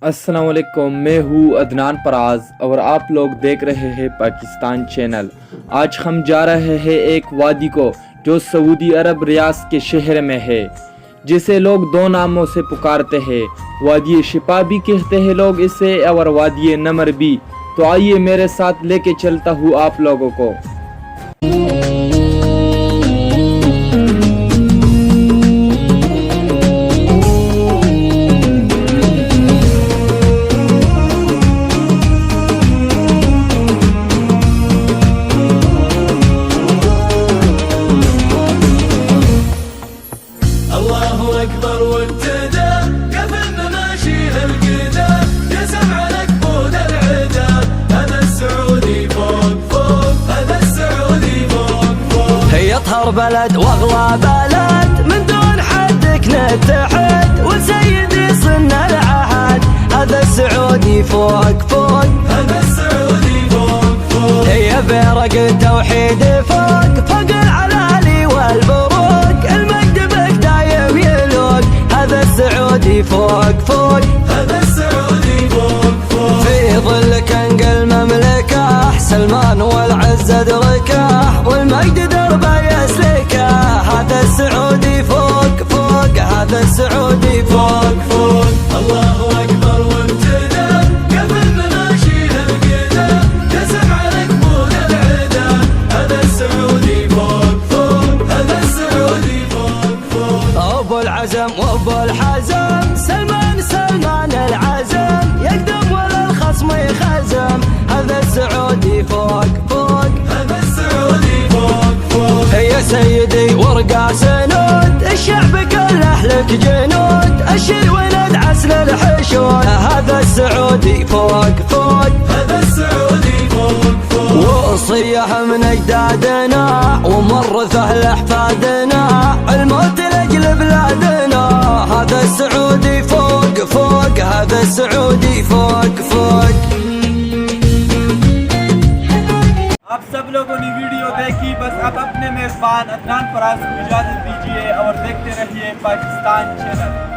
अस्सलाम वालेकुम, मैं हूँ अदनान पराज और आप लोग देख रहे हैं पाकिस्तान चैनल। आज हम जा रहे हैं एक वादी को जो सऊदी अरब रियाद के शहर में है, जिसे लोग दो नामों से पुकारते हैं। वादी शिपा भी कहते हैं लोग इसे और वादी नमर भी। तो आइए मेरे साथ लेके चलता हूँ आप लोगों को। الله أكبر وابتدى قفلنا ماشي القدا جسم على كبود العدا. هذا السعودي فوق فوق، هذا السعودي فوق فوق. هي اطهر بلد واغلى بلد، من دون حدك نتحد وسيدي صرنا العهد. هذا السعودي فوق فوق، هذا السعودي فوق فوق. هي برق التوحيد فوق فوق العلالي والبروق. المجد بك دايم يلوق. هذا السعودي فوق فوق، هذا السعودي فوق فوق. في ظلك انقل مملكه، سلمان والعز ادركه والمجد دربه يسلكه. هذا السعودي فوق فوق، هذا السعودي فوق فوق. الله أكبر وابتدى قفلنا ماشي القدا جسم على كبود العدا. هذا السعودي فوق فوق، هذا السعودي فوق فوق. ابو العزم وابو الحزم، سلمان العزم، يقدم ولا الخصم يخزم. هذا السعودي فوق فوق، هذا السعودي فوق فوق. هي سيدي ورقة سنود، الشعب كله لك جنود، اشيل وندعس للحشود. هذا السعودي فوق فوق، هذا السعودي فوق فوق. وصية من اجدادنا ومورثه لاحفادنا، الموت لاجل بلادنا. هذا السعودي فوق فوق، هذا السعودي فوق فوق. आप सब लोगों ने वीडियो देखी, बस अब अपने मेजबान अदनान पराज को इजाजत दीजिए और देखते रहिए पाकिस्तान चैनल।